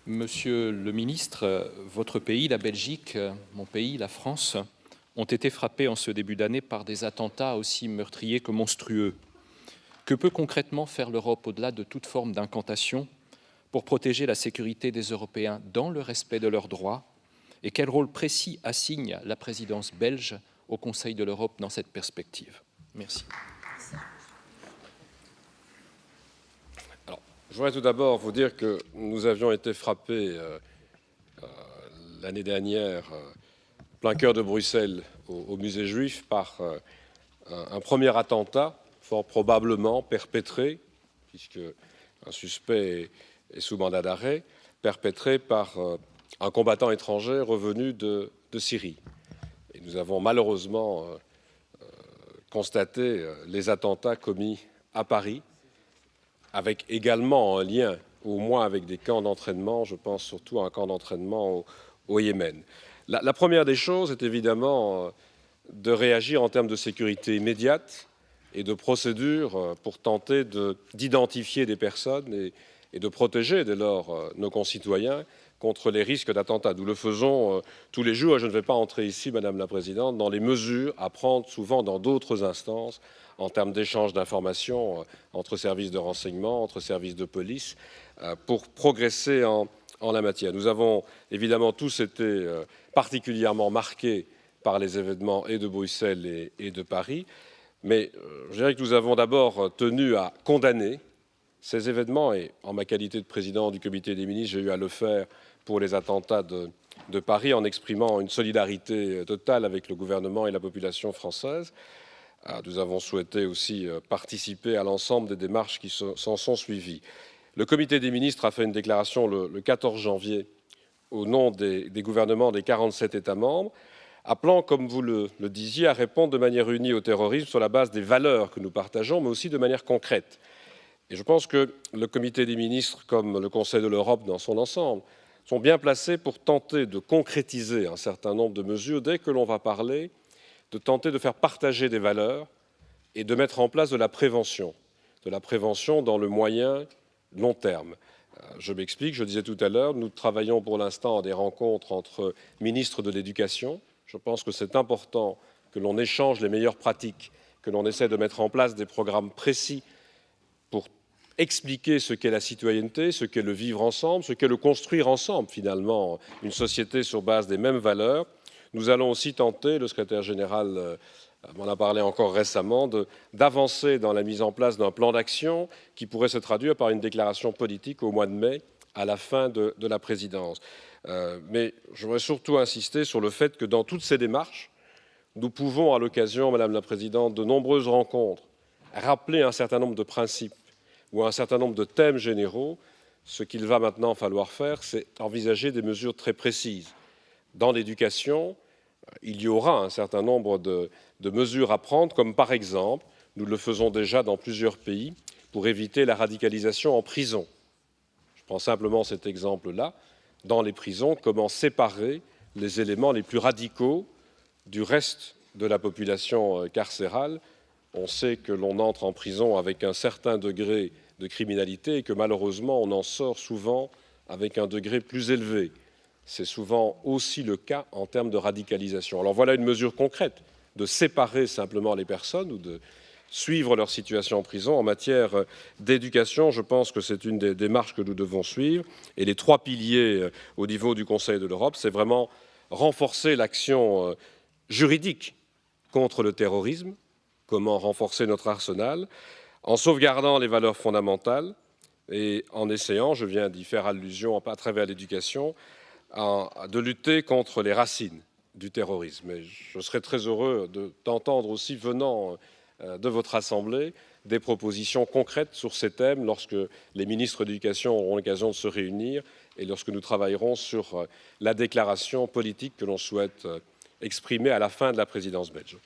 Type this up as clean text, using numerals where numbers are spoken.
Monsieur le ministre, votre pays, la Belgique, mon pays, la France, ont été frappés en ce début d'année par des attentats aussi meurtriers que monstrueux. Que peut concrètement faire l'Europe au-delà de toute forme d'incantation pour protéger la sécurité des Européens dans le respect de leurs droits? Et quel rôle précis assigne la présidence belge au Conseil de l'Europe dans cette perspective? Merci. Je voudrais tout d'abord vous dire que nous avions été frappés l'année dernière, plein cœur de Bruxelles, au musée juif, par un premier attentat, fort probablement perpétré, puisque un suspect est sous mandat d'arrêt, perpétré par un combattant étranger revenu de Syrie. Et nous avons malheureusement constaté les attentats commis à Paris, avec également un lien, au moins avec des camps d'entraînement, je pense surtout à un camp d'entraînement au Yémen. La première des choses est évidemment de réagir en termes de sécurité immédiate et de procédures pour tenter d'identifier des personnes et de protéger dès lors nos concitoyens contre les risques d'attentats. Nous le faisons tous les jours. Je ne vais pas entrer ici, Madame la Présidente, dans les mesures à prendre souvent dans d'autres instances en termes d'échange d'informations entre services de renseignement, entre services de police, pour progresser en la matière. Nous avons évidemment tous été particulièrement marqués par les événements et de Bruxelles et de Paris, mais je dirais que nous avons d'abord tenu à condamner ces événements, et en ma qualité de président du comité des ministres, j'ai eu à le faire pour les attentats de Paris, en exprimant une solidarité totale avec le gouvernement et la population française. Nous avons souhaité aussi participer à l'ensemble des démarches qui s'en sont suivies. Le comité des ministres a fait une déclaration le 14 janvier au nom des gouvernements des 47 États membres, appelant, comme vous le disiez, à répondre de manière unie au terrorisme sur la base des valeurs que nous partageons, mais aussi de manière concrète. Et je pense que le comité des ministres, comme le Conseil de l'Europe dans son ensemble, sont bien placés pour tenter de concrétiser un certain nombre de mesures dès que l'on va parler de tenter de faire partager des valeurs et de mettre en place de la prévention dans le moyen long terme. Je m'explique, je disais tout à l'heure, nous travaillons pour l'instant à des rencontres entre ministres de l'Éducation. Je pense que c'est important que l'on échange les meilleures pratiques, que l'on essaie de mettre en place des programmes précis pour expliquer ce qu'est la citoyenneté, ce qu'est le vivre ensemble, ce qu'est le construire ensemble, finalement, une société sur base des mêmes valeurs. Nous allons aussi tenter, le secrétaire général m'en a parlé encore récemment, d'avancer dans la mise en place d'un plan d'action qui pourrait se traduire par une déclaration politique au mois de mai, à la fin de la présidence. Mais je voudrais surtout insister sur le fait que dans toutes ces démarches, nous pouvons, à l'occasion, Madame la Présidente, de nombreuses rencontres, rappeler un certain nombre de principes ou un certain nombre de thèmes généraux. Ce qu'il va maintenant falloir faire, c'est envisager des mesures très précises. Dans l'éducation, il y aura un certain nombre de mesures à prendre, comme par exemple, nous le faisons déjà dans plusieurs pays, pour éviter la radicalisation en prison. Je prends simplement cet exemple-là. Dans les prisons, comment séparer les éléments les plus radicaux du reste de la population carcérale. On sait que l'on entre en prison avec un certain degré de criminalité et que malheureusement, on en sort souvent avec un degré plus élevé. C'est souvent aussi le cas en termes de radicalisation. Alors voilà une mesure concrète, de séparer simplement les personnes ou de suivre leur situation en prison. En matière d'éducation, je pense que c'est une des démarches que nous devons suivre. Et les trois piliers au niveau du Conseil de l'Europe, c'est vraiment renforcer l'action juridique contre le terrorisme, comment renforcer notre arsenal, en sauvegardant les valeurs fondamentales et en essayant, je viens d'y faire allusion à travers l'éducation, de lutter contre les racines du terrorisme. Et je serais très heureux d'entendre aussi, venant de votre Assemblée, des propositions concrètes sur ces thèmes lorsque les ministres de l'Éducation auront l'occasion de se réunir et lorsque nous travaillerons sur la déclaration politique que l'on souhaite exprimer à la fin de la présidence belge.